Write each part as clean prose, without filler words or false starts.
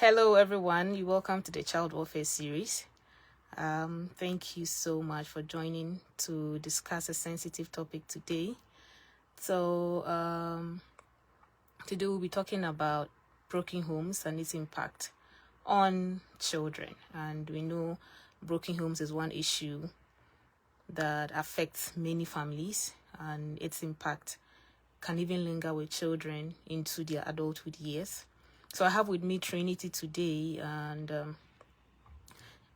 Hello, everyone. You welcome to the Child Welfare Series. Thank you so much for joining to discuss a sensitive topic today. Today we'll be talking about broken homes and its impact on children. And we know broken homes is one issue that affects many families, and its impact can even linger with children into their adulthood years. So I have with me Trinity today, and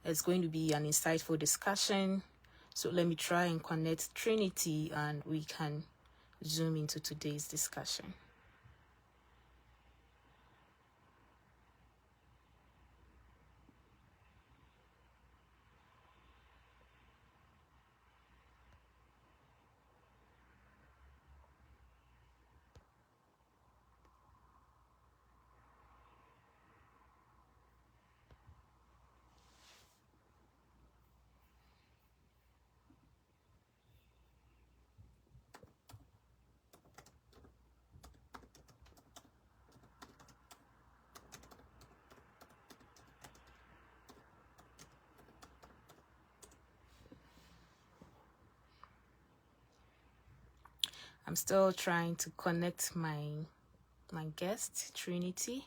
it's going to be an insightful discussion. So let me try and connect Trinity and we can zoom into today's discussion. I'm still trying to connect my guest, Trinity.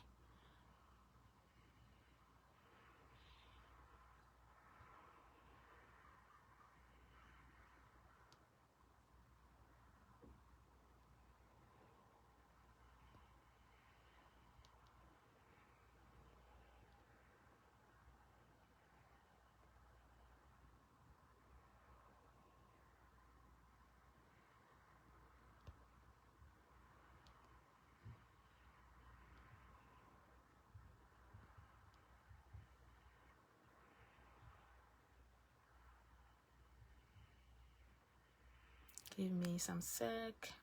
Give me some sec.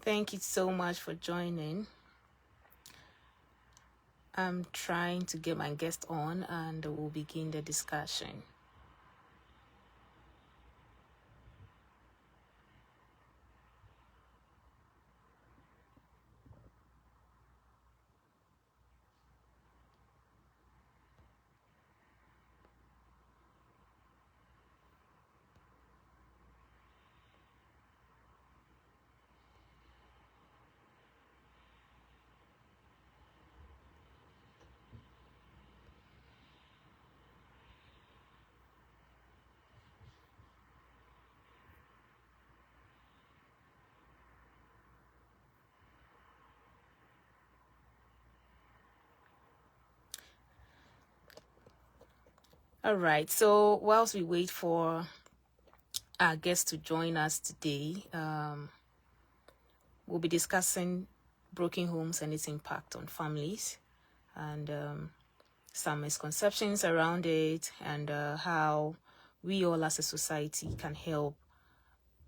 Thank you so much for joining. I'm trying to get my guest on and we'll begin the discussion. All right, so whilst we wait for our guest to join us today, we'll be discussing broken homes and its impact on families, and some misconceptions around it, and how we all as a society can help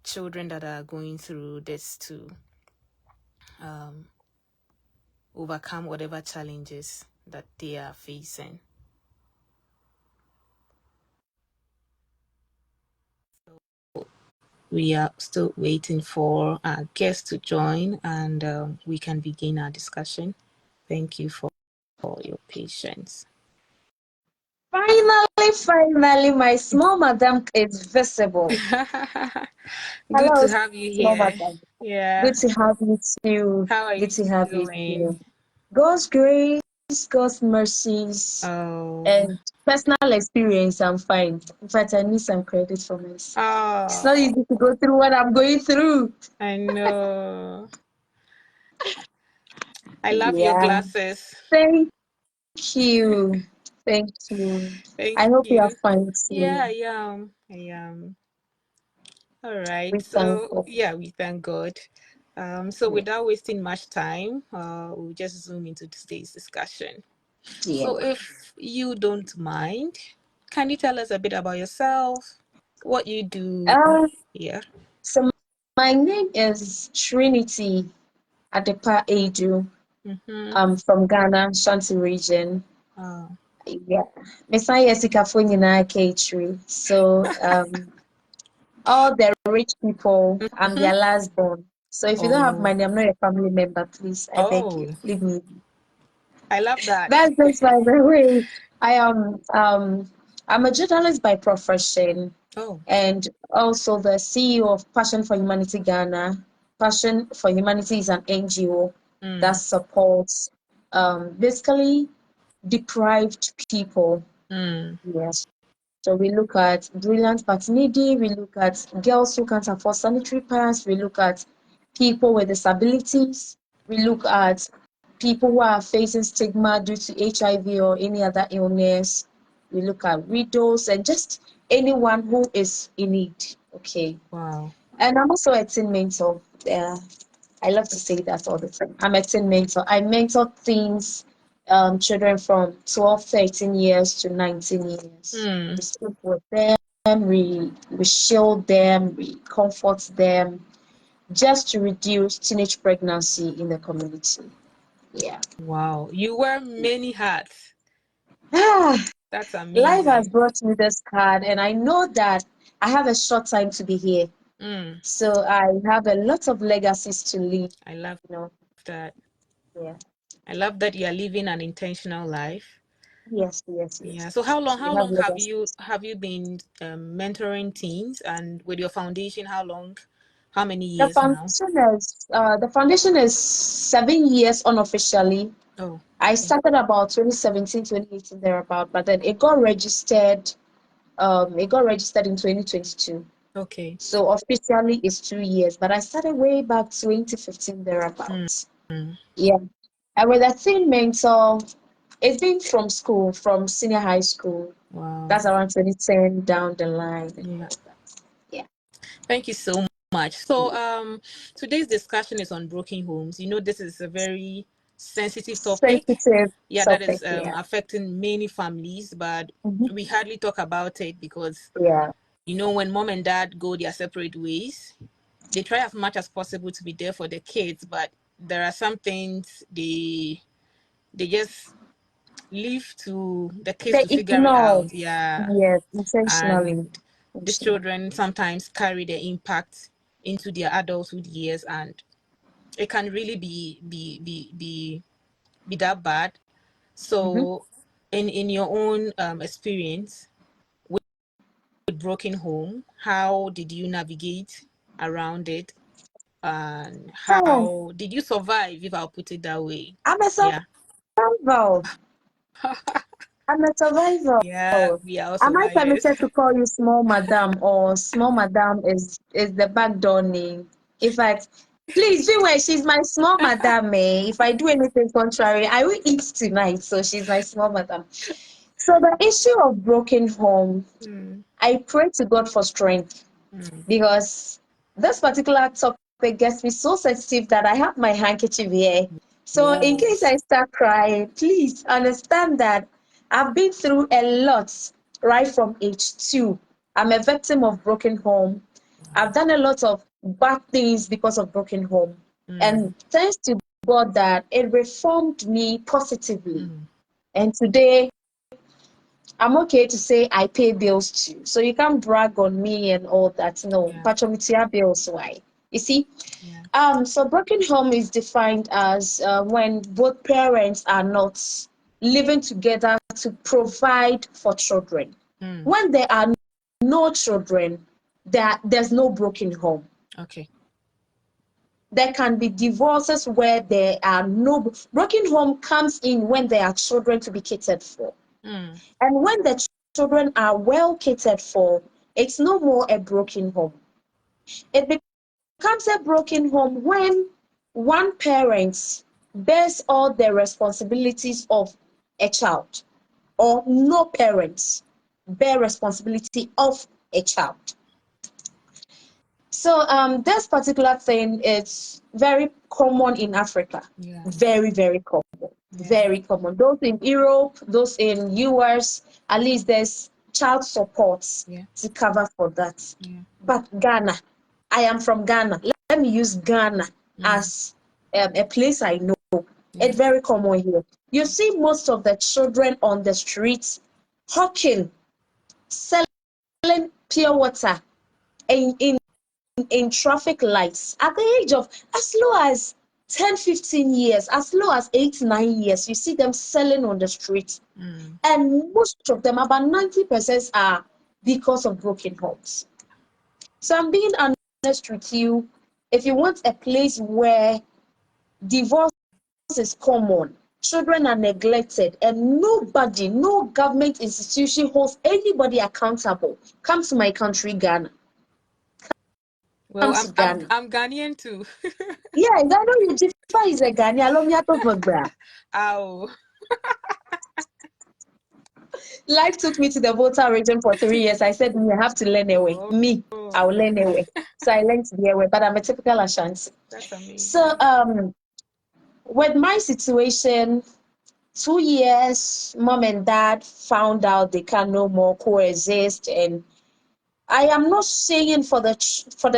children that are going through this to overcome whatever challenges that they are facing. We are still waiting for our guest to join, and we can begin our discussion. Thank you for your patience. Finally, my small madam is visible. Good Hello, to have you small here. madam. Yeah. Good to have you too. How are Good you to have you doing? too. God's grace, God's mercies, Oh. and personal experience, I'm fine. In fact, I need some credit for myself. It's not Oh, easy to go through what I'm going through. I know. I love your Yeah. glasses. Thank you. Thank you. Thank I hope you are you. fine Yeah, too. I am. I am. All right. We thank So, God. yeah, we thank God. So Yeah. without wasting much time, we'll just zoom into today's discussion. Yeah. So if you don't mind, can you tell us a bit about yourself, what you do? Uh, Yeah. so My name is Trinity Adepa Edu. I'm from Ghana, Shanti region. Oh. Yeah. Messiah Sikafo nyinaa K3. So all the rich people, I'm their last born. So if you don't have money, I'm not a family member, please. I beg you. Leave me. I love that. That's just by the way. I'm a journalist by profession. Oh. And also the CEO of Passion for Humanity Ghana. Passion for Humanity is an NGO that supports basically deprived people. Yes. So we look at brilliant but needy, we look at girls who can't afford sanitary pads, we look at people with disabilities, we look at people who are facing stigma due to HIV or any other illness, we look at widows and just anyone who is in need. Okay. Wow. And I'm also a teen mentor. I love to say that all the time. I'm a teen mentor. I mentor teens, children from 12, 13 years to 19 years. We speak with them, we shield them, we comfort them, just to reduce teenage pregnancy in the community. Yeah. Wow. You wear many hats. That's amazing. Life has brought me this card, and I know that I have a short time to be here. So I have a lot of legacies to leave. I love that. Yeah. I love that you are living an intentional life. Yes. Yeah. So how long have you been mentoring teens, and with your foundation, how many years now? The foundation is 7 years unofficially. Oh. I started about 2017, 2018 thereabout, but then it got registered. It got registered in 2022. Okay. So officially it's 2 years, but I started way back 2015 thereabouts. Yeah. And with a teen mentor, it's been from school, from senior high school. Wow. That's around 2010 down the line. Yeah. Yeah. Thank you so much. So today's discussion is on broken homes. You know, this is a very sensitive topic. That is affecting many families, but we hardly talk about it because you know, when mom and dad go their separate ways, they try as much as possible to be there for the kids, but there are some things they just leave to the kids to figure it out. Yeah. Yes, intentionally. And these children sometimes carry the impact into their adulthood years, and it can really be that bad. So in your own experience with broken home, how did you navigate around it, and how did you survive, if I'll put it that way? I'm a survivor. I'm a survivor. Yeah, we are also Am I permitted to call you small madam, or small madam is the backdoor name? In fact, please, she's my small madam. If I do anything contrary, I will eat tonight. So she's my small madam. So the issue of broken home, I pray to God for strength, because this particular topic gets me so sensitive that I have my handkerchief here. So in case I start crying, please understand that I've been through a lot right from age 2. I'm a victim of broken home. I've done a lot of bad things because of broken home. And thanks to God that it reformed me positively. And today, I'm okay to say I pay bills too. So you can't brag on me and all that. No, pachomitia bills, why? You see? So broken home is defined as when both parents are not living together to provide for children. When there are no children, there's no broken home. Okay. There can be divorces where there are no broken home comes in when there are children to be catered for. And when the children are well catered for, it's no more a broken home. It becomes a broken home when one parent bears all the responsibilities of a child, or no parents bear responsibility of a child. So this particular thing is very common in Africa. Very, very common. Very common. Those in Europe, those in US, at least there's child support to cover for that. But Ghana, I am from Ghana. Let me use Ghana as a place I know. It's very common here. You see most of the children on the streets hawking, selling pure water in traffic lights at the age of as low as 10, 15 years, as low as 8, 9 years. You see them selling on the street. And most of them, about 90%, are because of broken homes. So I'm being honest with you. If you want a place where divorce is common, children are neglected, and nobody, no government institution holds anybody accountable, come to my country, Ghana. Well, I'm Ghanaian too. Yeah, I know you Jifa is a Ghanaian. Allow me to talk. Ow. Life took me to the Volta region for 3 years. I said, I have to learn away. I'll learn away. So I learned the away, but I'm a typical Ashanti. That's amazing. So with my situation, 2 years, mom and dad found out they can no more coexist, and I am not saying for the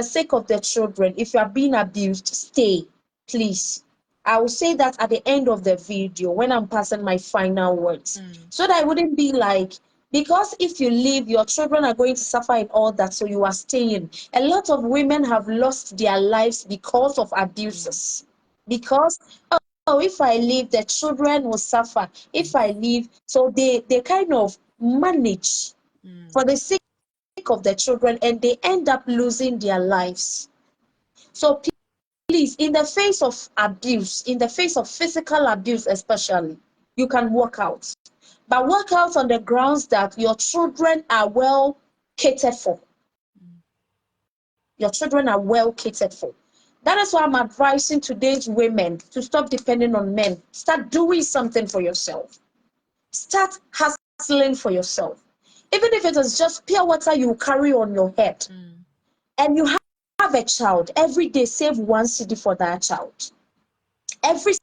sake of the children, if you are being abused, stay, please. I will say that at the end of the video when I'm passing my final words, so that I wouldn't be like, because if you leave, your children are going to suffer and all that, so you are staying. A lot of women have lost their lives because of abuses. Because, oh, if I leave, the children will suffer. If I leave, so they kind of manage for the sake of the children, and they end up losing their lives. So please, in the face of abuse, in the face of physical abuse especially, you can walk out. But walk out on the grounds that your children are well catered for. Your children are well catered for. That is why I'm advising today's women to stop depending on men. Start doing something for yourself. Start hustling for yourself. Even if it is just pure water you carry on your head, and you have a child, every day save 1 cedi for that child. Every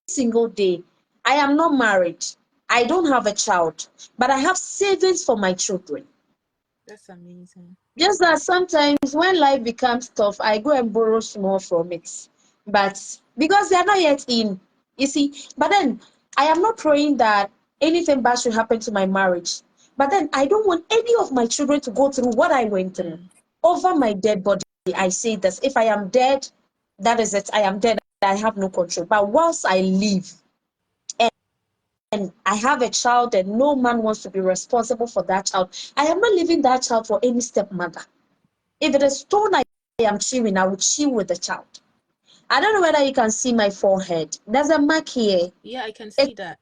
single day. I am not married. I don't have a child, but I have savings for my children. That's amazing. Just that sometimes when life becomes tough, I go and borrow small from it. But because they are not yet in, you see, but then I am not praying that anything bad should happen to my marriage. But then I don't want any of my children to go through what I went through. Over my dead body, I say this. If I am dead, that is it. I am dead. I have no control. But whilst I live, and I have a child and no man wants to be responsible for that child, I am not leaving that child for any stepmother. If it is stone I am chewing, I will chew with the child. I don't know whether you can see my forehead. There's a mark here. Yeah, I can see that.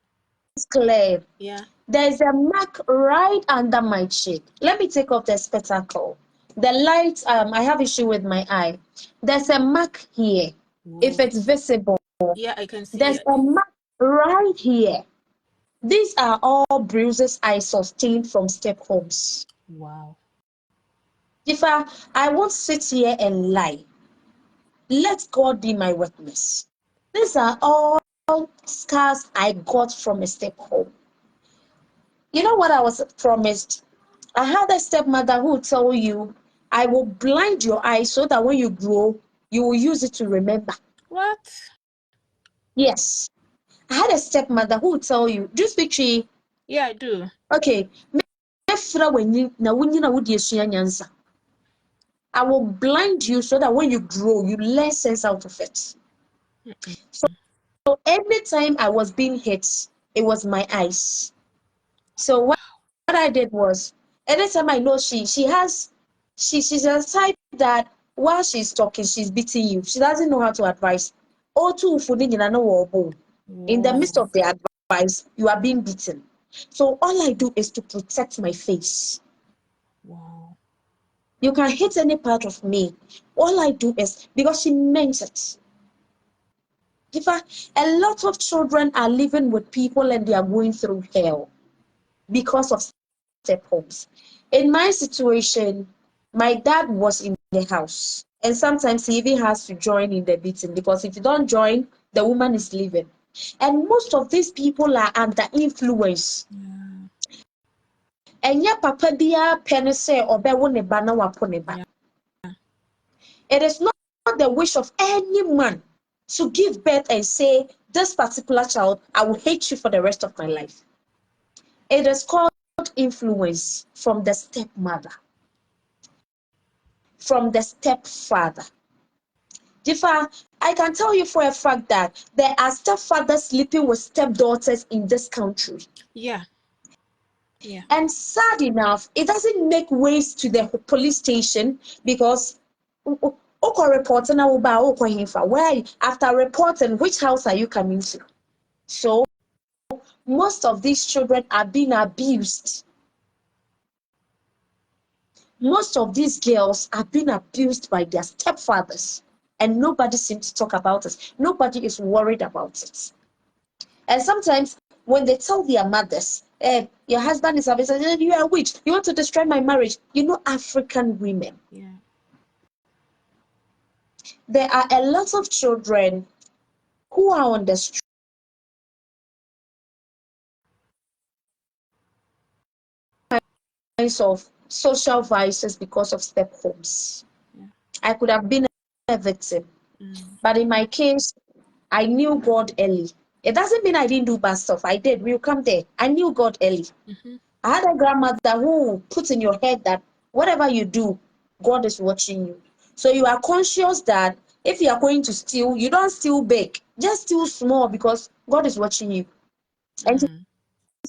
It's clear. Yeah. There's a mark right under my cheek. Let me take off the spectacle. The light, I have issue with my eye. There's a mark here. Whoa. If it's visible. Yeah, I can see There's a mark right here. These are all bruises I sustained from step homes. Wow. If I won't sit here and lie. Let God be my witness. These are all scars I got from a step home. You know what I was promised? I had a stepmother who would tell you, I will blind your eyes so that when you grow, you will use it to remember. What? Yes. I had a stepmother who would tell you, do you speak Chi? Yeah, I do. Okay. I will blind you so that when you grow, you learn sense out of it. So anytime I was being hit, it was my eyes. So what I did was, anytime I know she's a type that while she's talking, she's beating you. She doesn't know how to advise. In the midst of the advice, you are being beaten. So all I do is to protect my face. Wow. You can hit any part of me. All I do is, because she meant it. A lot of children are living with people and they are going through hell because of step homes. In my situation, my dad was in the house, and sometimes he even has to join in the beating, because if you don't join, the woman is leaving. And most of these people are under influence. And yeah, papa biya penny say obewo ne ba na wapo ne ba. It is not the wish of any man to give birth and say, this particular child, I will hate you for the rest of my life. It is called influence from the stepmother, from the stepfather. Jifa, I can tell you for a fact that there are stepfathers sleeping with stepdaughters in this country. Yeah. Yeah. And sad enough, it doesn't make waves to the police station because reporting where after reporting, which house are you coming to? So most of these children are being abused. Most of these girls are being abused by their stepfathers, and nobody seems to talk about it. Nobody is worried about it. And sometimes when they tell their mothers, your husband is abusing, you are a witch, you want to destroy my marriage. You know, African women. Yeah. There are a lot of children who are on the streets of social vices because of step homes. Yeah. I could have been a victim, but in my case, I knew God early. It doesn't mean I didn't do bad stuff. I did. We'll come there. I knew God early. I had a grandmother who put in your head that whatever you do, God is watching you. So you are conscious that if you are going to steal, you don't steal big. Just steal small because God is watching you. And in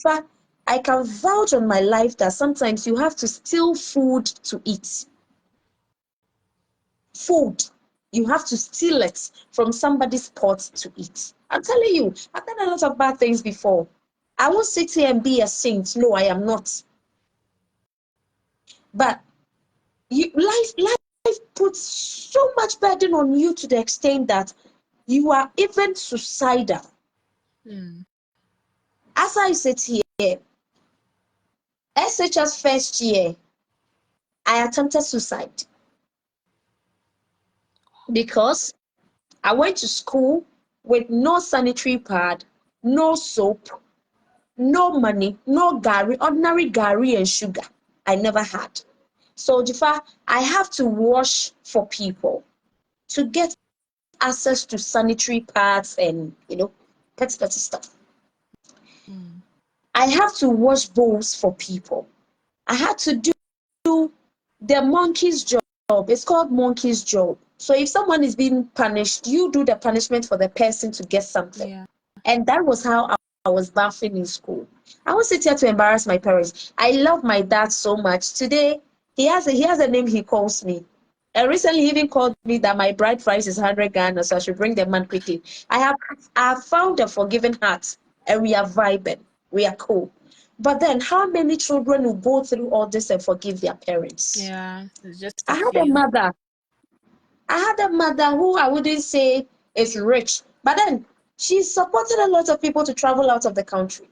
fact, I can vouch on my life that sometimes you have to steal food to eat. Food. You have to steal it from somebody's pot to eat. I'm telling you, I've done a lot of bad things before. I won't sit here and be a saint. No, I am not. But life puts so much burden on you to the extent that you are even suicidal. As I sit here, SHS first year, I attempted suicide because I went to school with no sanitary pad, no soap, no money, no gari, ordinary gari and sugar. I never had. So, Jifa, I have to wash for people to get access to sanitary pads and, petty stuff. I have to wash bowls for people. I had to do the monkey's job. It's called monkey's job. So if someone is being punished, you do the punishment for the person to get something. Yeah. And that was how I was bathing in school. I won't sit here to embarrass my parents. I love my dad so much. Today, he has a name he calls me. And recently he even called me that my bride price is 100 Ghana, so I should bring the man quickly. I have found a forgiving heart, and we are vibing. We are cool. But then how many children will go through all this and forgive their parents? Yeah. It's just I a had a few. mother. I had a mother who I wouldn't say is rich, but then she supported a lot of people to travel out of the country.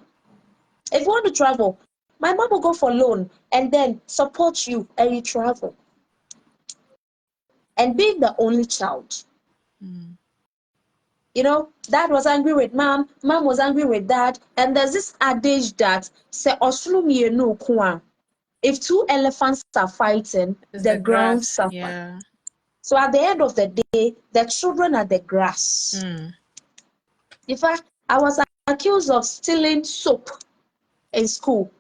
If you want to travel, my mom will go for loan and then support you and you travel. And being the only child, dad was angry with mom was angry with dad, and there's this adage that say if two elephants are fighting, It's the the ground grass. suffers. Yeah. So at the end of the day, the children are the grass. In fact, I was accused of stealing soap in school.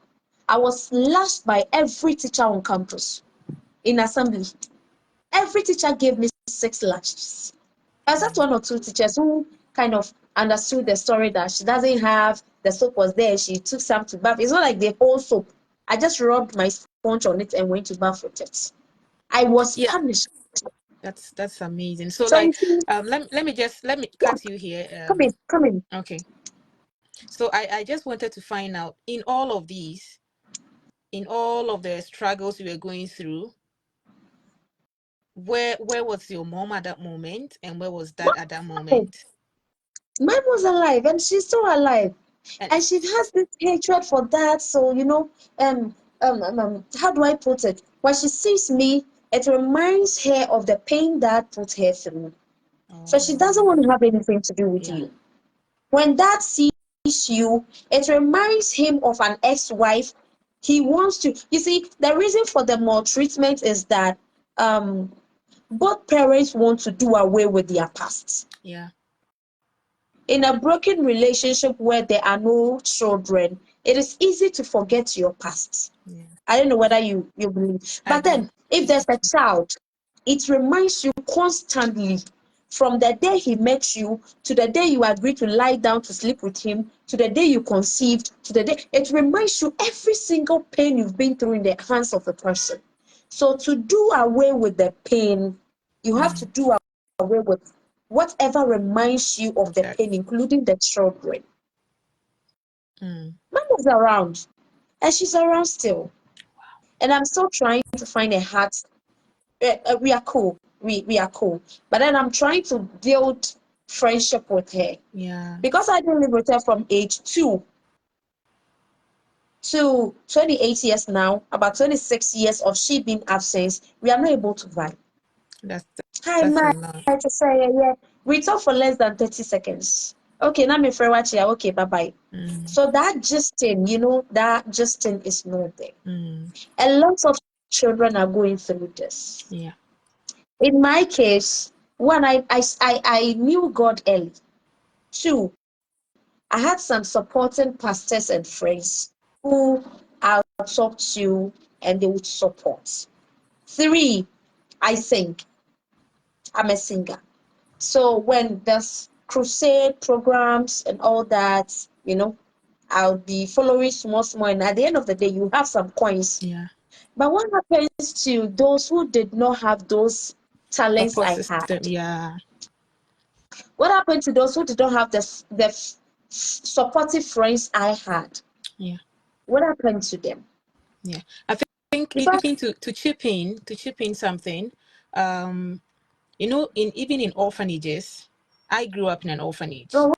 I was lashed by every teacher on campus in assembly. Every teacher gave me 6 lashes. Except one or two teachers who kind of understood the story that she doesn't have, the soap was there, she took some to bath. It's not like the whole soap. I just rubbed my sponge on it and went to bath with it. I was Yeah. punished. That's amazing. So So you like see, let me yeah, cut you here. come in. Okay. So I just wanted to find out in all of these, in all of the struggles you were going through, where was your mom at that moment and where was dad at that moment? Mine was alive and she's still alive. And And she has this hatred for that. So, how do I put it? When she sees me, it reminds her of the pain that put her through. So she doesn't want to have anything to do with yeah. you. When dad sees you, it reminds him of an ex-wife. He wants to, you see, the reason for the maltreatment is that both parents want to do away with their past. Yeah. In a broken relationship where there are no children, it is easy to forget your past. Yeah. I don't know whether you believe. I But then, do. if there's a child, it reminds you constantly from the day he met you to the day you agreed to lie down to sleep with him to the day you conceived to the day. It reminds you every single pain you've been through in the hands of the person. So to do away with the pain, you have to do away with whatever reminds you of the pain, including the children. Mom is around, and she's around still. And I'm still trying to find a heart. We are cool. We are cool. But then I'm trying to build friendship with her. Yeah. Because I didn't live with her from age 2 to 28 years now, about 26 years of she being absent, we are not able to vibe. That's Hi, Mike. a To say, yeah. We talk for less than 30 seconds. Okay, now me friend watch here. Okay, bye-bye. So that justin, that justin is not there. A lot of children are going through this. Yeah. In my case, one, I knew God early. 2, I had some supporting pastors and friends who I'll talk to and they would support. 3, I sing. I'm a singer. So when there's crusade programs and all that, I'll be following small, and at the end of the day, you have some coins. Yeah. But what happens to those who did not have those talents Support I system. had? Yeah. What happened to those who did not have the supportive friends I had? Yeah. What happened to them? Yeah. I think Because, even to chip in something, even in orphanages, I grew up in an orphanage. oh,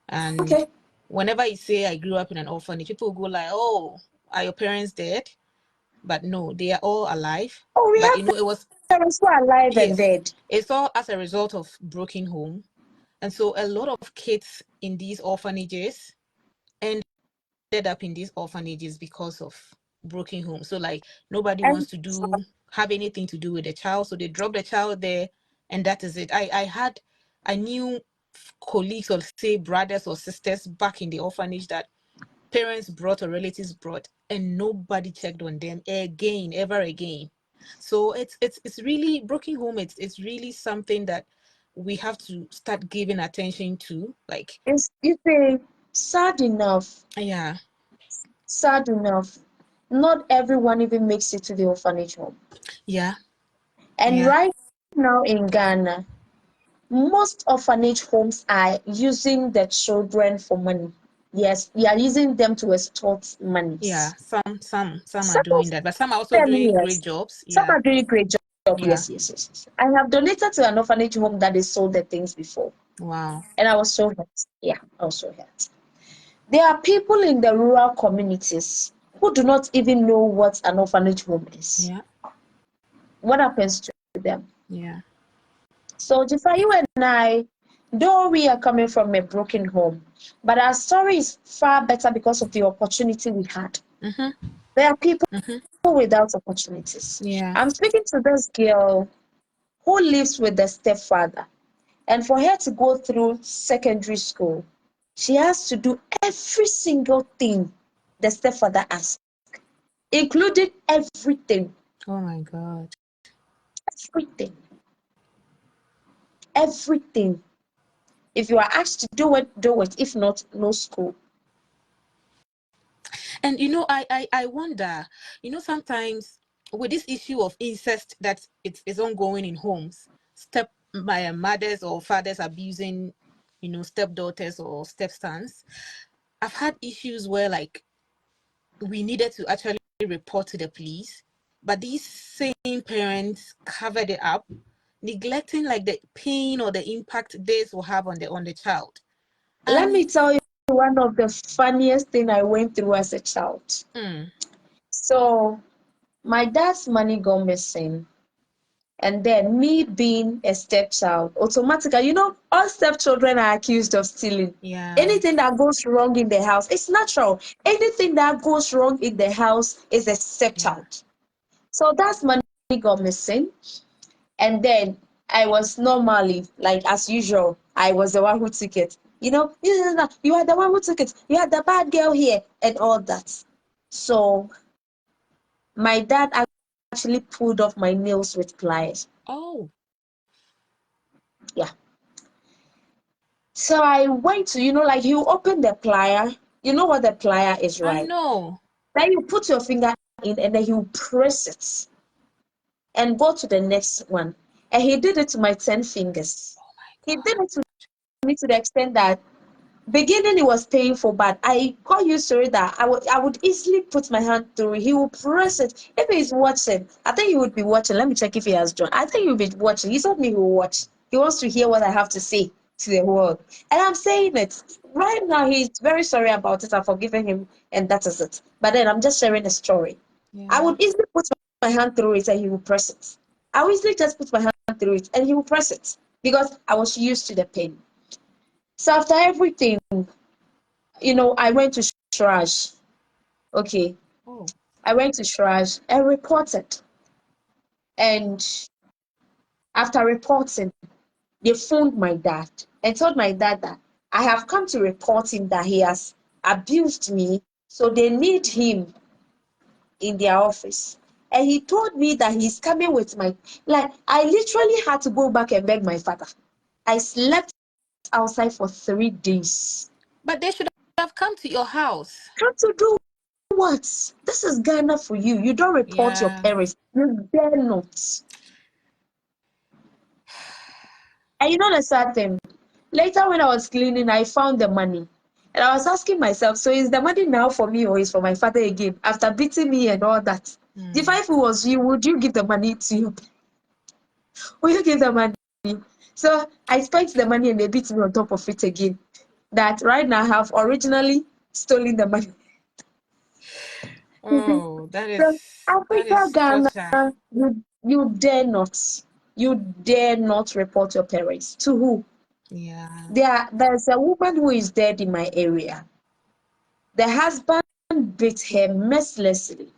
And okay. whenever you say I grew up in an orphanage, people go like, "Oh, are your parents dead?" But no, they are all alive. Oh, we But have it was parents who are alive and dead. It's all as a result of broken home. And so a lot of kids in these orphanages ended up in these orphanages because of broken home. So like nobody wants to have anything to do with the child. So they drop the child there and that is it. I knew colleagues or say brothers or sisters back in the orphanage that parents brought or relatives brought and nobody checked on them ever again. So it's really broken home. It's really something that we have to start giving attention to. Like It's sad enough. Yeah. Sad enough. Not everyone even makes it to the orphanage home. Yeah. And Yeah. right now in Ghana, most orphanage homes are using the children for money. Yes, we are using them to extort money. Yeah, some are doing that, but some are also them, doing yes. great jobs. Some Yeah. are doing great job. Yeah. Yes. I have donated to an orphanage home that they sold the things before. Wow. And I was so hurt. Yeah, I was so hurt. There are people in the rural communities who do not even know what an orphanage home is. Yeah. What happens to them? Yeah. So, Jifa, you and I, though we are coming from a broken home, but our story is far better because of the opportunity we had. There are people without opportunities. Yeah. I'm speaking to this girl who lives with the stepfather. And for her to go through secondary school, she has to do every single thing the stepfather asks, including everything. Oh my God. Everything. Everything. If you are asked to do it, do it. If not, no school. And I wonder, sometimes with this issue of incest that it's ongoing in homes, my mothers or fathers abusing, stepdaughters or stepsons. I've had issues where like we needed to actually report to the police, but these same parents covered it up, neglecting like the pain or the impact this will have on the child. Let me tell you one of the funniest thing I went through as a child. So my dad's money gone missing. And then me being a stepchild, automatically, all stepchildren are accused of stealing. Yeah. Anything that goes wrong in the house, it's natural. Anything that goes wrong in the house is a stepchild. So that's money got missing. And then I was normally, like as usual, I was the one who took it. You are the one who took it. You are the bad girl here and all that. So my dad actually pulled off my nails with pliers. Oh. Yeah. So I went to, like you open the plier. You know what the plier is, I right? know. Then you put your finger in and then you press it and go to the next one. And he did it to my 10 fingers. Oh my He did God. it to me to the extent that beginning it was painful, but I got used to it that I would easily put my hand through it. He will press it. If he's watching, I think he would be watching. Let me check if he has joined. I think he will be watching. He told me he will watch. He wants to hear what I have to say to the world. And I'm saying it. Right now, he's very sorry about it. I've forgiven him, and that is it. But then I'm just sharing a story. I Yeah. would easily put my hand through it and he will press it. I would easily just put my hand through it and he will press it because I was used to the pain. So after everything, I went to Shraj. Okay. Oh. I went to Shraj and reported. And after reporting, they phoned my dad and told my dad that I have come to report him that he has abused me. So they need him in their office. And he told me that he's coming with I literally had to go back and beg my father. I slept outside for 3 days. But they should have come to your house. Come to do what? This is Ghana for you. You don't report your Yeah. parents. You dare not. And you know the sad thing? Later when I was cleaning, I found the money. And I was asking myself, so is the money now for me or is for my father again? After beating me and all that. If I was you, would you give the money to you? Will you give the money? So I spent the money and they beat me on top of it again. That right now I have originally stolen the money. Oh, that So Africa, is torture. Ghana, you dare not report your parents. To who? Yeah. There's a woman who is dead in my area. The husband beat her mercilessly.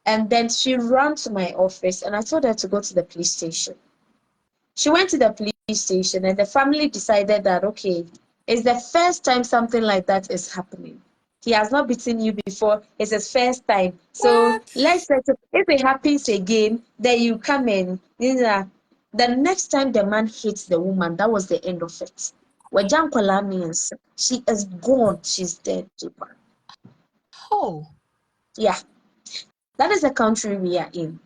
And then she ran to my office and I told her to go to the police station. She went to the police station and the family decided that, okay, it's the first time something like that is happening. He has not beaten you before. It's his first time. So What? let's say if it happens again, then you come in. The next time the man hits the woman, that was the end of it. Wajankwala means she is gone. She's dead. Oh. Yeah, that is the country we are in.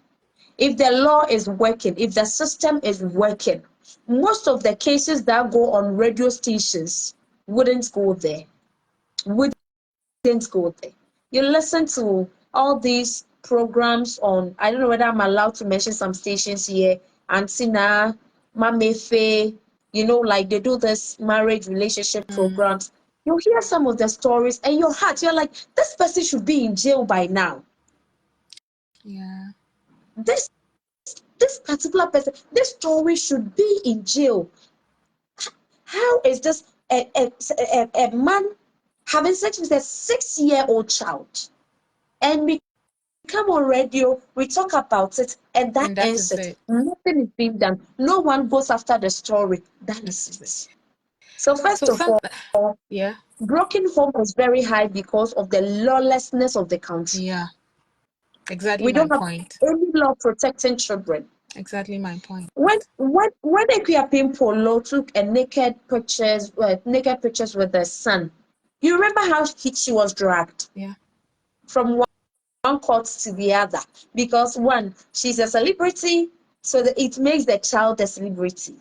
If the law is working, if the system is working, most of the cases that go on radio stations wouldn't go there. Wouldn't go there. You listen to all these programs on, I don't know whether I'm allowed to mention some stations here, Antina, Mamefe, like they do this marriage relationship programs. You hear some of the stories and your heart, you're like, this person should be in jail by now. Yeah. This particular person, this story should be in jail. How is this a man having sex with a 6-year-old child? And we come on radio, we talk about it, and that And that ends is it. it. Nothing is being done. No one goes after the story. That That is is it. it. So first So of all, yeah. broken home is very high because of the lawlessness of the country. Yeah. Exactly We my don't have point. any law protecting children. Exactly my point. When Ekuapim Polo took a naked pictures with her son, you remember how she was dragged Yeah. from one court to the other because one, she's a celebrity, so that it makes the child a celebrity.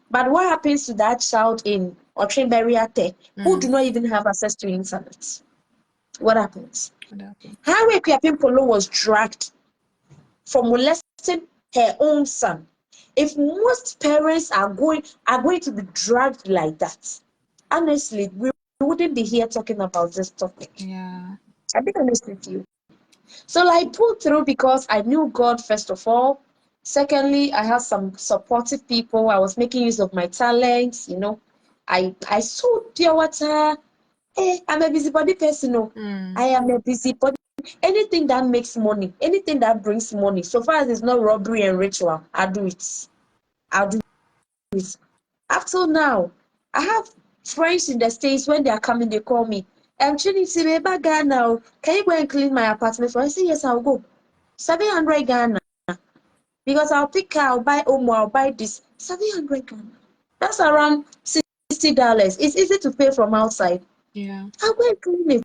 But what happens to that child in Otrinberiate who do not even have access to internet? What happens? What happened? How Ekuapim Polo was dragged for molesting her own son. If most parents are going to be dragged like that, honestly, we wouldn't be here talking about this topic. Yeah. I'll be honest with you. So I pulled through because I knew God first of all. Secondly, I had some supportive people. I was making use of my talents. I sold pure water. Hey, I'm a busybody person. I am a busybody anything that makes money, anything that brings money, so far as it's not robbery and ritual, I'll do it. I'll do it. Up till now, I have friends in the States. When they are coming, they call me, Trinity, baby Ghana, can you go and clean my apartment for? I say, yes, I'll go. 700 Ghana. Because I'll pick car, I'll buy Omo, I'll buy this. 700 Ghana. That's around $60. It's easy to pay from outside. Yeah. I'll go and clean it.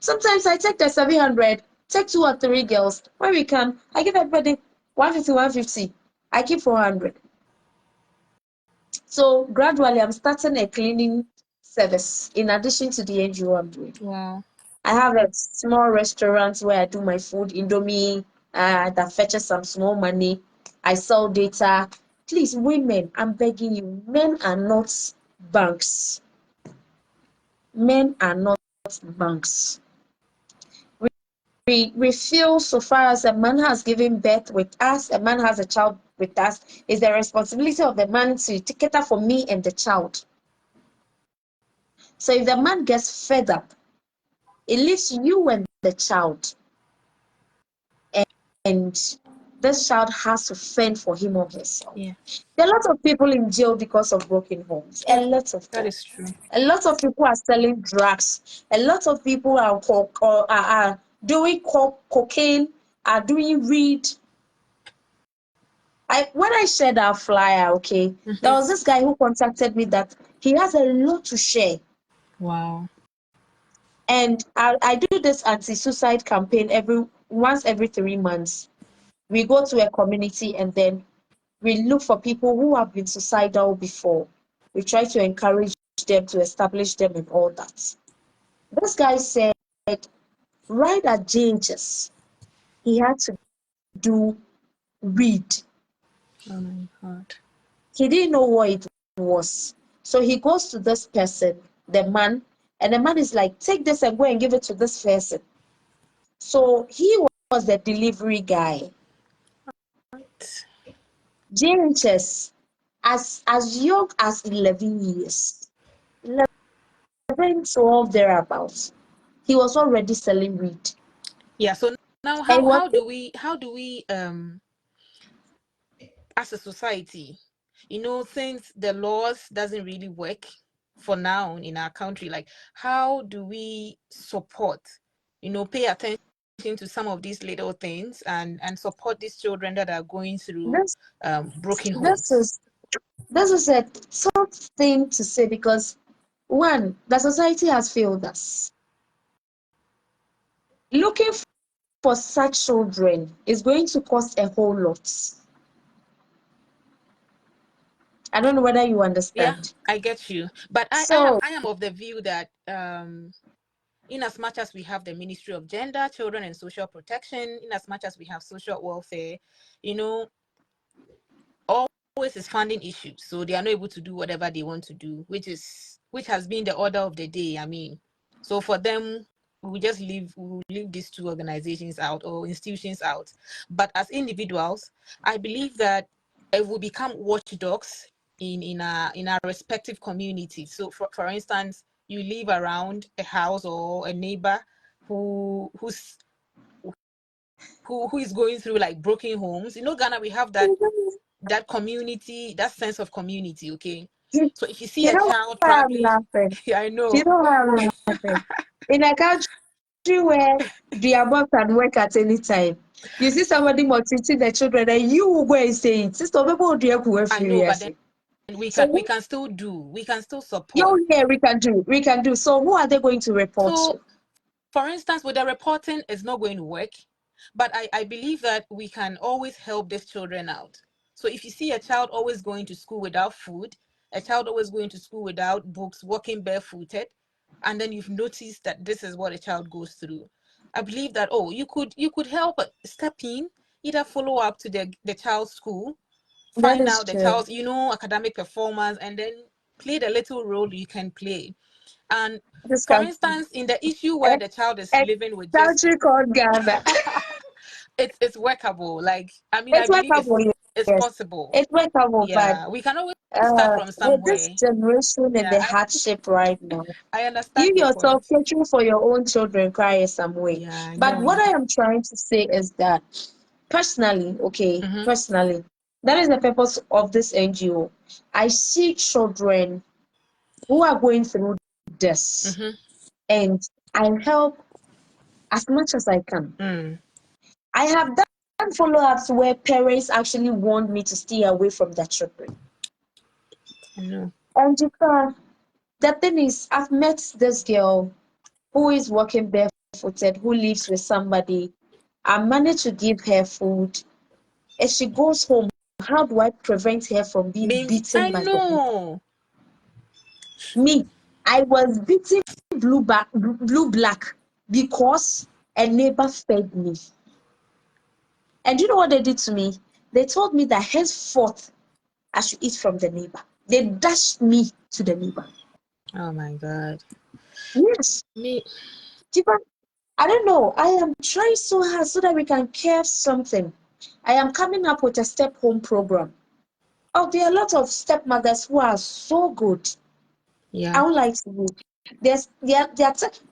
Sometimes I take the 700, take 2 or 3 girls. When we can, I give everybody 150, 150. I keep 400. So gradually, I'm starting a cleaning service in addition to the NGO I'm doing. Wow. I have a small restaurant where I do my food, Indomie, that fetches some small money. I sell data. Please, women, I'm begging you, men are not banks. Men are not banks. We feel so far as a man has given birth with us, a man has a child with us, it's the responsibility of the man to cater for me and the child. So if the man gets fed up, it leaves you and the child. And this child has to fend for him or herself. Yeah. There are a lot of people in jail because of broken homes. Yeah, A lot of that them. is true. A lot of people are selling drugs. A lot of people are doing cocaine, are doing weed. When I shared our flyer, okay, there was this guy who contacted me that he has a lot to share. Wow. And I do this anti-suicide campaign once every 3 months. We go to a community and then we look for people who have been suicidal before. We try to encourage them, to establish them and all that. This guy said right at JHS, he had to do read. Oh my God. He didn't know what it was. So he goes to this person, the man, and the man is like, take this and go and give it to this person. So he was the delivery guy. What? JHS, as young as 11 years, 11, 12 thereabouts, he was already selling weed. Yeah. So now, And how do we as a society, since the laws doesn't really work for now in our country, like how do we support, pay attention to some of these little things and support these children that are going through this broken this homes? is this is a tough thing to say because one, the society has failed us. Looking for such children is going to cost a whole lot. I don't know whether you Yeah, understand. I get you, but So I am of the view that in as much as we have the Ministry of Gender, Children and Social Protection, in as much as we have social welfare, always is funding issues. So they are not able to do whatever they want to do, which has been the order of the day. I mean, so for them, we just leave these two organizations out or institutions out. But as individuals, I believe that it will become watchdogs in our respective communities. So for instance, you live around a house or a neighbor who is going through like broken homes. Ghana, we have that community, that sense of community. Okay, so if you see you a know child, why I'm probably laughing? yeah, I You know. know why I'm laughing? In a country where the above can work at any time, you see somebody maltreating the children, and you will go and say it. Sister, people do I know, but then So we can still support. you here we can do. So who are they going to report So to? for instance, with the reporting, it's not going to work, but I believe that we can always help these children out. So if you see a child always going to school without food, a child always going to school without books, walking barefooted, and then you've noticed that this is what a child goes through, I believe that you could help step in, either follow up to the child's school, That find is out the true. child's academic performance, and then play the little role you can play. And This for country. instance, in the issue where A, the child is a living with just country called Ghana. it's workable. Like, I mean, I It's believe workable, it's yes. possible. It's workable, but Yeah, we can always start from With this somewhere. generation and Yeah, the hardship right now, I you understand your yourself point. catering for your own children cry some way. Yeah, But no. what I am trying to say is that personally, Mm-hmm. personally, that is the purpose of this NGO. I see children who are going through this, Mm-hmm. and I help as much as I can. Mm. I have done follow-ups where parents actually want me to stay away from their children. I know. And the thing is, I've met this girl who is walking barefooted, who lives with somebody. I managed to give her food. As she goes home, how do I prevent her from being I beaten by the neighbor? know. Me, I was beating blue black because a neighbor fed me. And you know what they did to me? They told me that henceforth I should eat from the neighbor. They dashed me to the neighbor. Oh my God. Yes. Me. Tifa, I don't know. I am trying so hard so that we can care something. I am coming up with a step home program. Oh, there are a lot of stepmothers who are so good. I Yeah. would like to be.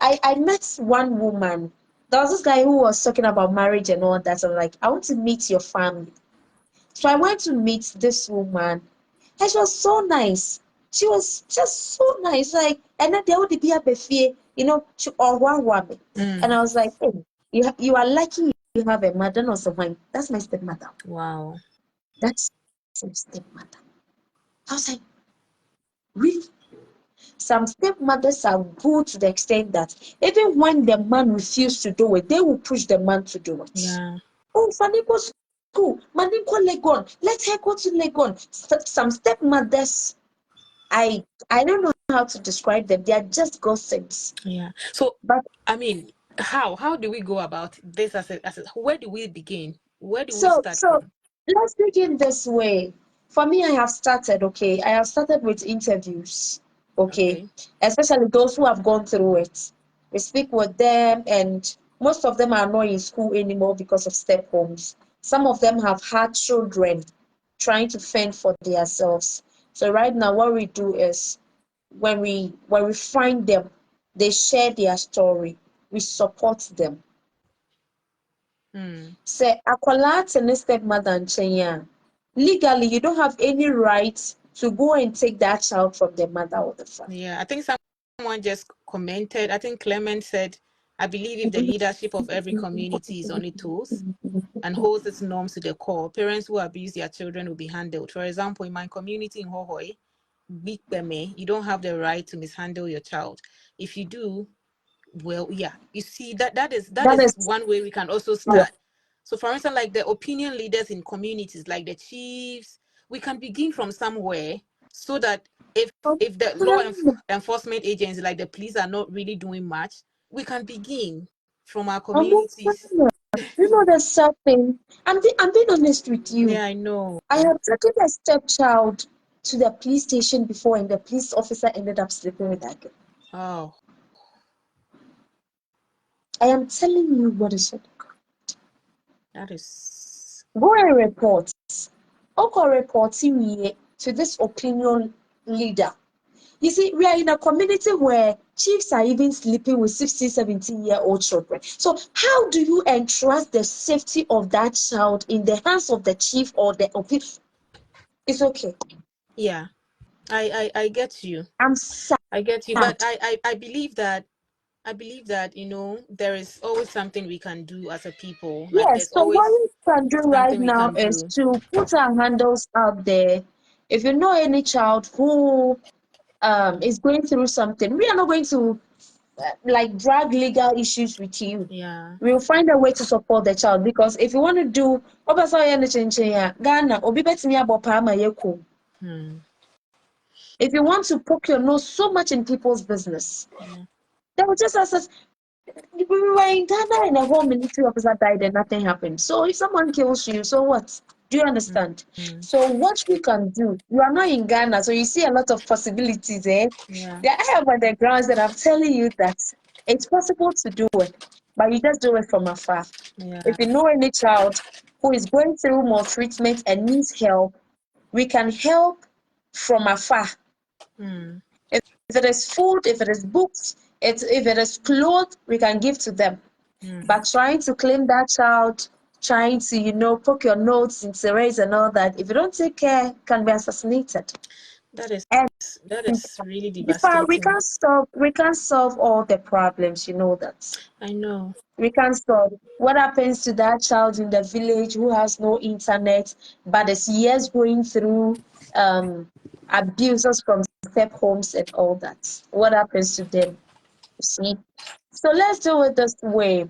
I met one woman. There was this guy who was talking about marriage and all that. I'm like, I want to meet your family. So I went to meet this woman, and she was so nice. She was just so nice. Like, and then they would be a buffet, she or one woman. And Mm. I was like, hey, you are lucky you have a mother or someone. That's my stepmother. Wow. That's my stepmother. I was like, really? Some stepmothers are good to the extent that even when the man refuses to do it, they will push the man to do it. Yeah. Oh, Fanny go school. Money go Legon. Let her go to Legon. Some stepmothers, I don't know how to describe them. They are just gossips. Yeah. So, But I mean, how do we go about this where do we begin? Where do we so start so from? let's begin this way. For me, I have started, okay. I have started with interviews, okay, Okay. especially those who have gone through it. We speak with them, and most of them are not in school anymore because of step homes. Some of them have had children trying to fend for themselves. So right now, what we do is when we find them, they share their story. We support them. Hmm. Say akwadaa te ne stepmother nkyɛn a, legally you don't have any right to go and take that child from the mother or the father. Yeah. I think someone just commented. I think Clement said, I believe if the leadership of every community is on its toes and holds its norms to the core, parents who abuse their children will be handled. For example, in my community in Hohoi, Big Beme, you don't have the right to mishandle your child. If you do, well, yeah, you see that That is is, one way we can also yeah. start. So for instance, like the opinion leaders in communities like the chiefs, we can begin from somewhere so that if the enforcement agencies like the police are not really doing much, we can begin from our communities. You know the sad thing. I'm being honest with you. Yeah, I know. I have taken a stepchild to the police station before, and the police officer ended up sleeping with that girl. Oh, I am telling you what is it. that is Go and report. Okay, reporting me to this opinion leader. You see, we are in a community where chiefs are even sleeping with 16, 17-year-old children. So how do you entrust the safety of that child in the hands of the chief or the opinion? It's okay. yeah. I get you. I'm sad. I get you. But I believe that there is always something we can do as a people. Like Yes, there's so what always we can do right something we now can is do. to put our handles out there. If you know any child who is going through something, we are not going to like drag legal issues with you. Yeah. We'll find a way to support the child, because if you want to do Ghana, obi betimi abo pa ama yeko. Hmm. If you want to poke your nose so much in people's business, Yeah. they will just ask us. We were in Ghana and a whole military officer died and nothing happened. So if someone kills you, so what? Do you understand? Hmm. So what we can do, you are not in Ghana, so you see a lot of possibilities, eh? Yeah. Yeah, I have on the grounds that I'm telling you that it's possible to do it, but you just do it from afar. Yeah. If you know any child who is going through maltreatment and needs help, we can help from afar. Mm. If it is food, if it is books, if it is clothes, we can give to them. Mm. But trying to claim that child, trying to, poke your notes into erase and all that, if you don't take care, can be assassinated. That is And really we devastating. can't solve all the problems, you know that. I know. We can't solve. What happens to that child in the village who has no internet, but is years going through abuses from step homes and all that? What happens to them? You see? So let's do it this way.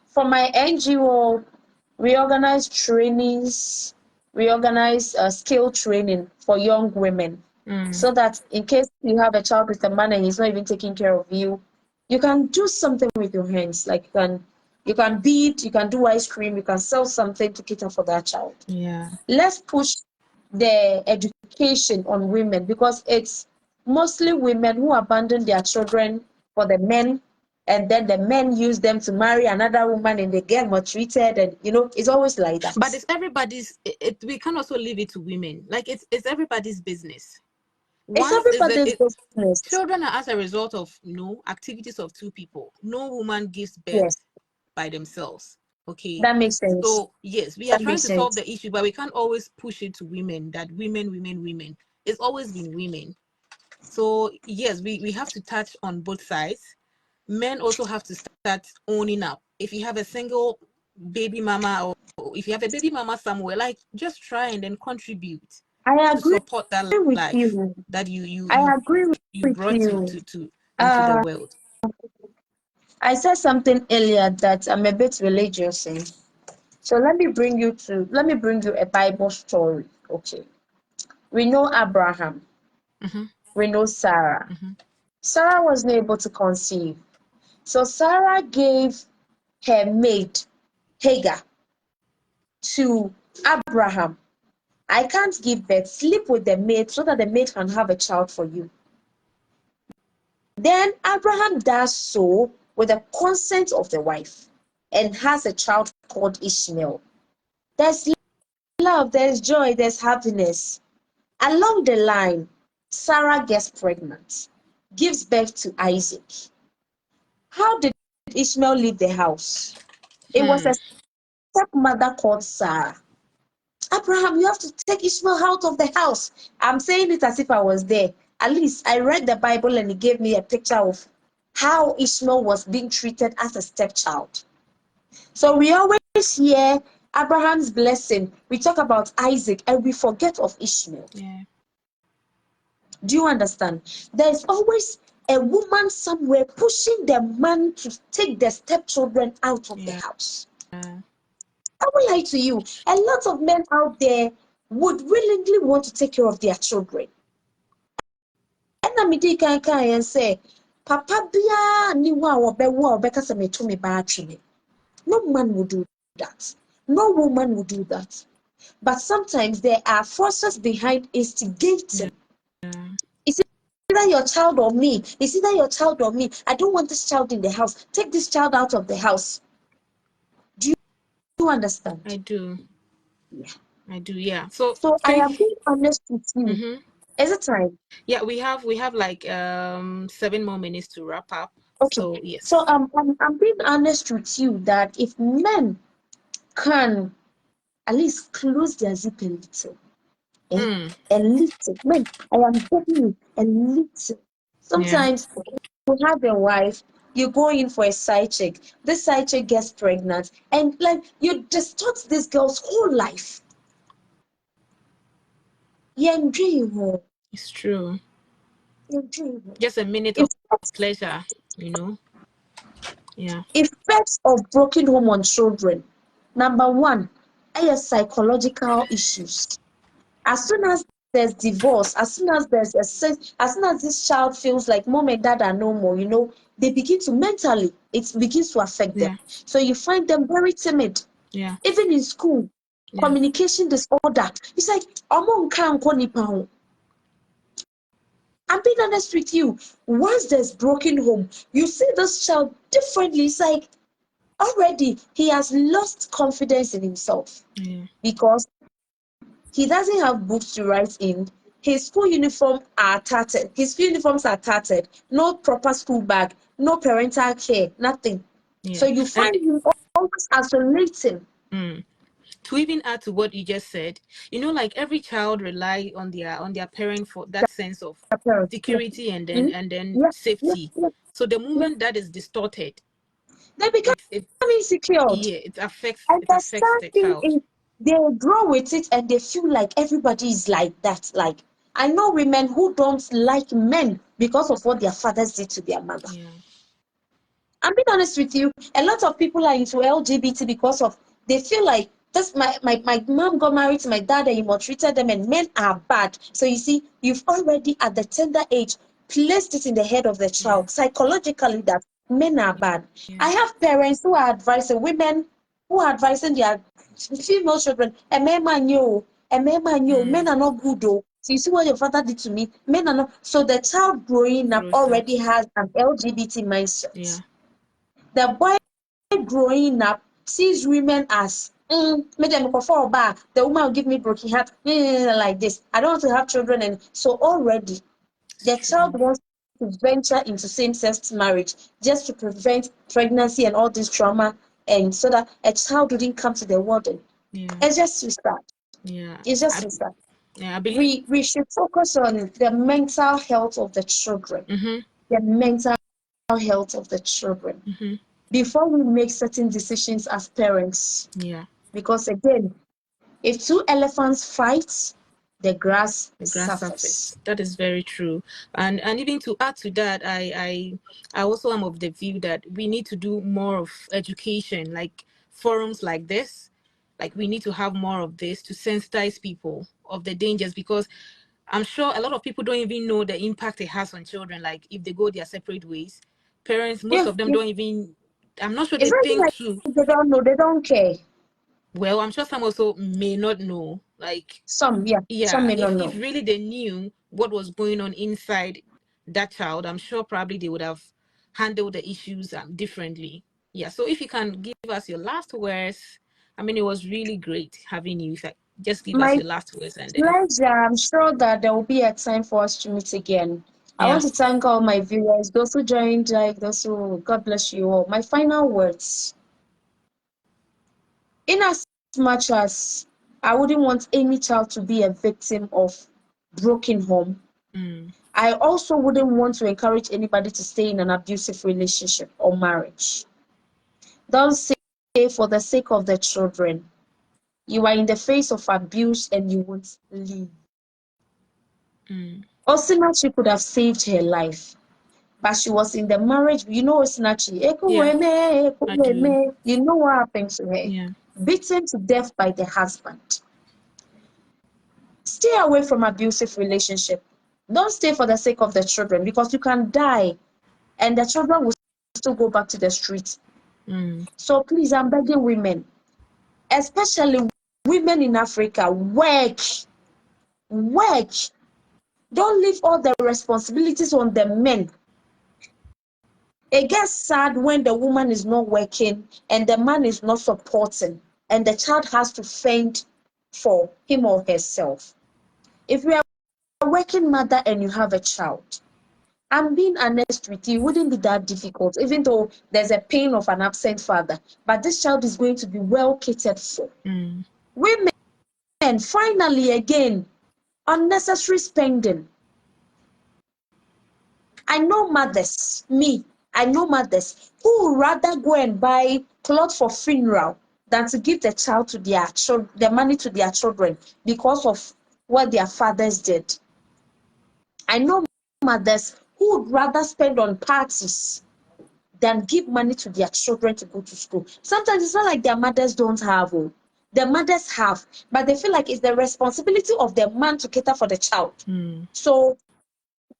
For my NGO, we organize trainings, we organize skill training for young women. So that in case you have a child with a man and he's not even taking care of you, you can do something with your hands. Like you can beat, you can do ice cream, you can sell something to cater for that child. Yeah. Let's push the education on women, because it's mostly women who abandon their children for the men, and then the men use them to marry another woman and they get maltreated, and it's always like that. But it's everybody's. We can also leave it to women. Like it's everybody's business. It's Once is everybody's business. children are as a result of activities of two people. No woman gives birth Yes, by themselves. Okay. that makes sense. So yes, we are That trying makes to solve sense. the issue, but we can't always push it to women that women. It's always been women. So yes, we have to touch on both sides. Men also have to start owning up. If you have a single baby mama, or if you have a baby mama somewhere, like just try and then contribute I to agree support that with life you. that you I agree with brought you. to into the Uh, world. I said something earlier that I'm a bit religious in. So let me bring you a Bible story. Okay. We know Abraham. Mm-hmm. We know Sarah. Mm-hmm. Sarah was not able to conceive. So Sarah gave her maid, Hagar, to Abraham. I can't give birth. Sleep with the maid so that the maid can have a child for you. Then Abraham does so with the consent of the wife and has a child called Ishmael. There's love, there's joy, there's happiness. Along the line, Sarah gets pregnant, gives birth to Isaac. How did Ishmael leave the house? It was a stepmother called Sarah. Abraham, you have to take Ishmael out of the house. I'm saying it as if I was there. At least I read the Bible and it gave me a picture of how Ishmael was being treated as a stepchild. So we always hear Abraham's blessing. We talk about Isaac and we forget of Ishmael. Yeah. Do you understand? There's always a woman somewhere pushing the man to take the stepchildren out of the house. I will lie to you. A lot of men out there would willingly want to take care of their children. And I can say, Papa bia ni wa obeka se me to me ba atwene. No man would do that. No woman would do that. But sometimes there are forces behind instigating. It's either your child or me. It's either your child or me. I don't want this child in the house. Take this child out of the house. Do you understand? I do. Yeah. I do. Yeah. So I am being honest with you. Mm-hmm. Is it time? Yeah, we have like 7 more minutes to wrap up. Okay. So yes. So I'm being honest with you that if men can at least close their zip a little, a little. Men, I am begging you, a little. Sometimes you have a wife, you go in for a side chick. This side chick gets pregnant, and like you distort this girl's whole life. It's true. Just a minute of pleasure, Yeah. Effects of broken home on children. Number one, psychological issues. As soon as there's divorce, as soon as this child feels like mom and dad are no more, they begin to mentally, it begins to affect them. So you find them very timid. Yeah. Even in school, communication disorder. It's like, I'm being honest with you. Once there's broken home, you see this child differently. It's like already he has lost confidence in himself because he doesn't have books to write in. his school uniform are tattered. His uniforms are tattered. No proper school bag, no parental care, nothing. Yeah. So you And find him always isolating. to even add to what you just said, like every child rely on their parent for that sense of The parents. Yeah. security and then Mhm. and then Yeah, yeah, safety. yeah, So the yeah. moment that is distorted, They become it insecure. yeah, it affects And it the affects sad the thing child. is, they grow with it and they feel like everybody is like that. Like, I know women who don't like men because of what their fathers did to their mother. Yeah. I'm being honest with you. A lot of people are into LGBT because of they feel like this. My mom got married to my dad and he maltreated them, and men are bad. So you see, you've already at the tender age placed it in the head of the Yeah. child psychologically that men are bad. Yeah. I have parents who are advising women who are advising their female children, men are not good though. So you see what your father did to me, men are not. So the child growing up Grows up. already has an LGBT Yeah. mindset. The boy growing up sees women as make them go for back. The woman will give me broken heart, like this. I don't want to have children, and so already It's the true. child wants to venture into same-sex marriage just to prevent pregnancy and all this trauma, and so that a child wouldn't come to the world. And Yeah. it's just too sad. Yeah. It's just too sad. I believe. We should focus on the mental health of the children. Mm-hmm. The mental health of the children. Mm-hmm. Before we make certain decisions as parents. Yeah. Because again, if two elephants fight, the grass The grass suffers. surface. That is very true. And even to add to that, I also am of the view that we need to do more of education, like forums like this. Like we need to have more of this to sensitize people of the dangers, because I'm sure a lot of people don't even know the impact it has on children. Like if they go their separate ways, parents, most Yeah, of them yeah. don't even, I'm not sure It's they not even think like to. they don't know, they don't care. Well, I'm sure some also may not know. Like, Some, yeah, some yeah, may not if know. really they knew what was going on inside that child, I'm sure probably they would have handled the issues differently. Yeah, so if you can give us your last words, I mean, it was really great having you. If I just give us My your last words and then, pleasure. I'm sure that there will be a time for us to meet again. I yeah. want to thank all my viewers, those who joined, like those who, God bless you all. My final words. In as much as I wouldn't want any child to be a victim of broken home, I also wouldn't want to encourage anybody to stay in an abusive relationship or marriage. Don't say for the sake of the children. You are in the face of abuse and you won't leave. Osinachi could have saved her life, but she was in the marriage. You know Osinachi. Yeah, I do. You know what happened to her? Yeah. Beaten to death by the husband. Stay away from abusive relationship. Don't stay for the sake of the children, because you can die and the children will still go back to the streets. So please, I'm begging women, especially women in Africa, work. Don't leave all the responsibilities on the men. It gets sad when the woman is not working and the man is not supporting, and the child has to fend for him or herself. If you are a working mother and you have a child, I'm being honest with you, it wouldn't be that difficult, even though there's a pain of an absent father. But this child is going to be well catered for. Women, finally, again, unnecessary spending. I know mothers who would rather go and buy clothes for funeral than to give the child to their the money to their children because of what their fathers did. I know mothers who would rather spend on parties than give money to their children to go to school. Sometimes it's not like their mothers don't have. Their mothers have, but they feel like it's the responsibility of the man to cater for the child. So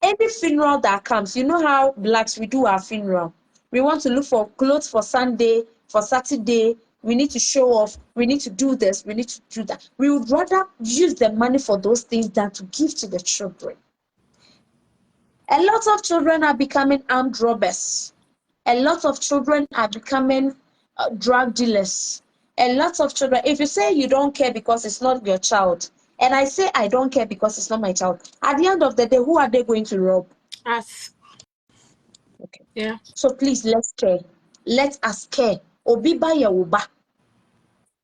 any funeral that comes, you know how blacks we do our funeral. We want to look for clothes for Sunday, for Saturday. We need to show off. We need to do this. We need to do that. We would rather use the money for those things than to give to the children. A lot of children are becoming armed robbers. A lot of children are becoming drug dealers. A lot of children, if you say you don't care because it's not your child, And I say I don't care because it's not my child. At the end of the day, who are they going to rob? Us. Okay. Yeah. So please, let's care. Let us care. Obiba Yawuba.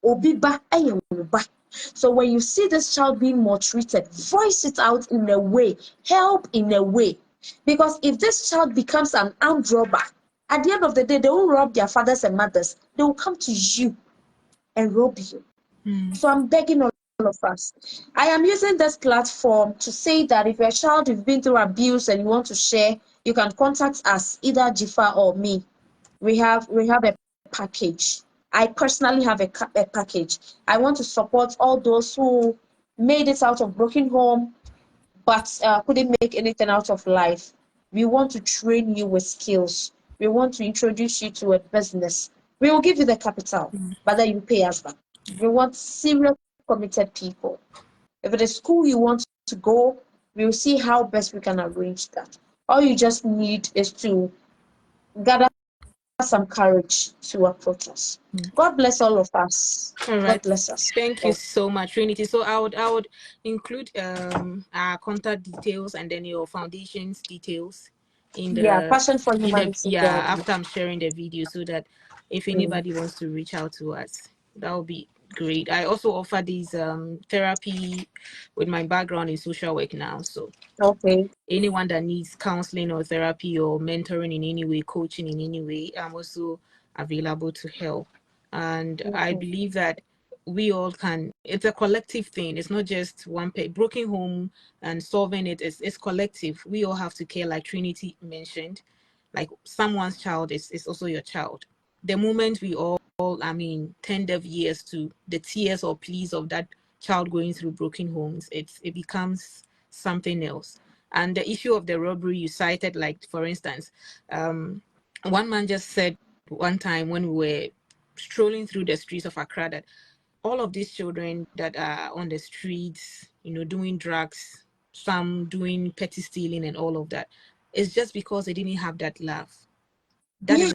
Obiba Yawuba. So when you see this child being maltreated, voice it out in a way, help in a way. Because if this child becomes an armed robber, at the end of the day, they won't rob their fathers and mothers. They will come to you and rob you. So I'm begging all of us. I am using this platform to say that if your child has been through abuse and you want to share, you can contact us, either Jifa or me. We have a package. I personally have a package. I want to support all those who made it out of broken home, but couldn't make anything out of life. We want to train you with skills. We want to introduce you to a business. We will give you the capital, but then you pay us back. We want serious, committed people. If it is school you want to go, we'll see how best we can arrange that. All you just need is to gather some courage to approach us. God bless all of us. All God right. bless us. Thank you so much, Trinity. So I would include our contact details and then your foundation's details in Passion for the humanity. God. after I'm sharing the video, so that if anybody wants to reach out to us, that would be great. I also offer these therapy with my background in social work now. So Okay. anyone that needs counseling or therapy or mentoring in any way, coaching in any way, I'm also available to help. And I believe that we all can, it's a collective thing. It's not just one broken home and solving it. It's collective. We all have to care, like Trinity mentioned. Like someone's child is also your child. The moment we all, turn deaf ears to the tears or pleas of that child going through broken homes, it becomes something else. And the issue of the robbery you cited, like for instance, one man just said one time when we were strolling through the streets of Accra that all of these children that are on the streets, doing drugs, some doing petty stealing and all of that, it's just because they didn't have that love. That Yeah, is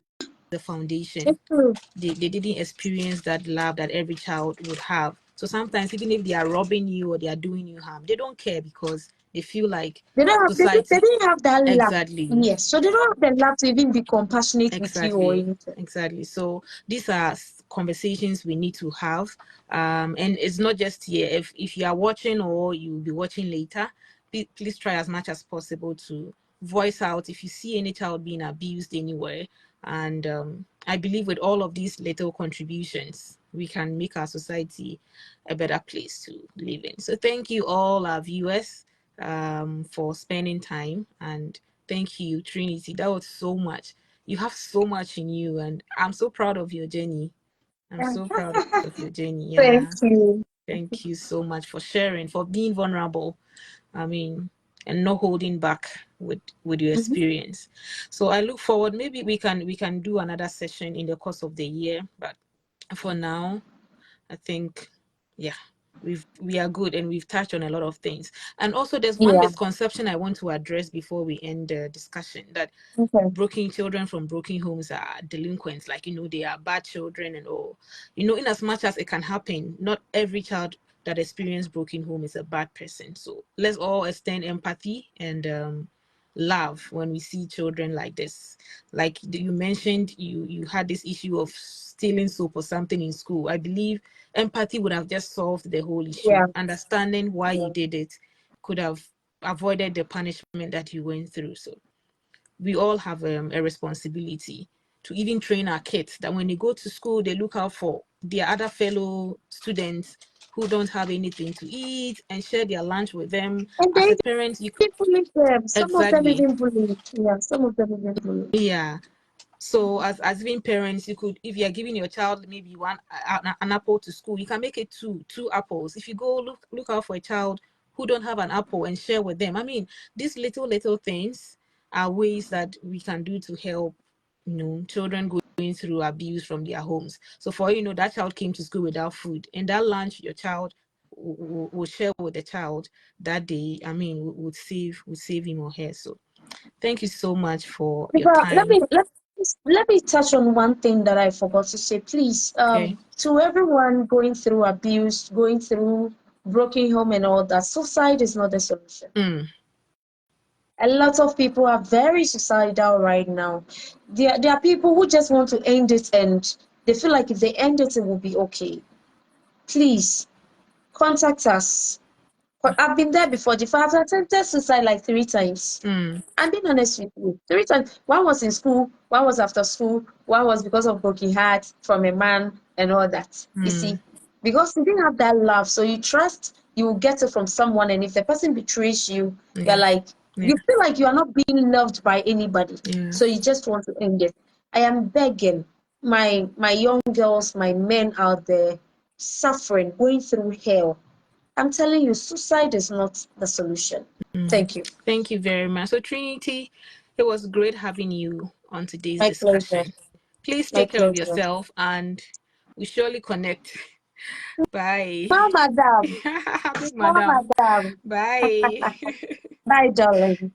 the foundation. it's true. They didn't experience that love that every child would have. So sometimes even if they are robbing you or they are doing you harm, they don't care because they feel like They don't have, they society. didn't have that love. Exactly. Yes. So they don't have the love to even be compassionate with you or Exactly. anything. Exactly. So these are conversations we need to have. And it's not just here. If you are watching or you'll be watching later, please try as much as possible to voice out if you see any child being abused anywhere. And I believe with all of these little contributions, we can make our society a better place to live in. So thank you all our viewers for spending time, and thank you, Trinity. That was so much. You have so much in you, and I'm so proud of your journey. I'm so proud of your journey. Thank Yeah. you. Thank you so much for sharing, for being vulnerable. And not holding back with your experience. So I look forward. Maybe we can do another session in the course of the year. But for now, I think, yeah, we are good, and we've touched on a lot of things. And also, there's one Yeah. misconception I want to address before we end the discussion, that Okay. broken children from broken homes are delinquents, like they are bad children and all. In as much as it can happen, not every child that experiences broken home is a bad person. So let's all extend empathy and love when we see children like this. Like you mentioned, you had this issue of stealing soap or something in school. I believe empathy would have just solved the whole issue. Yeah. Understanding why Yeah. you did it could have avoided the punishment that you went through. So we all have a responsibility to even train our kids that when they go to school, they look out for their other fellow students who don't have anything to eat and share their lunch with them. And As they a parent, you even bully them. Some of them exactly, even bully. Yeah, some of them even bully. yeah. So as even parents, you could, if you're giving your child maybe an apple to school, you can make it two apples. If you go look out for a child who don't have an apple and share with them. These little things are ways that we can do to help children going through abuse from their homes. So for that child came to school without food, and that lunch your child will share with the child that day, would save him or her. So thank you so much for your But let time. me let me touch on one thing that I forgot to say. Please, Okay. to everyone going through abuse, going through broken home and all that, suicide is not the solution. Mm. A lot of people are very suicidal right now. There are people who just want to end it and they feel like if they end it, it will be okay. Please contact us. I've been there before. I've attempted suicide like 3 times. Mm. I'm being honest with you. 3 times. One was in school, one was after school, one was because of broken heart from a man and all that. You see, because you didn't have that love, so you trust you will get it from someone, and if the person betrays you, Yeah. you're like, Yeah. you feel like you are not being loved by anybody. Yeah. So you just want to end it. I am begging my young girls, my men out there suffering, going through hell. I'm telling you, suicide is not the solution. Thank you. Thank you very much. So, Trinity, it was great having you on today's My pleasure. discussion. Please My take care of pleasure. yourself and we surely connect. Bye. Small madam. Big Small madam. madam. Bye. Bye, darling.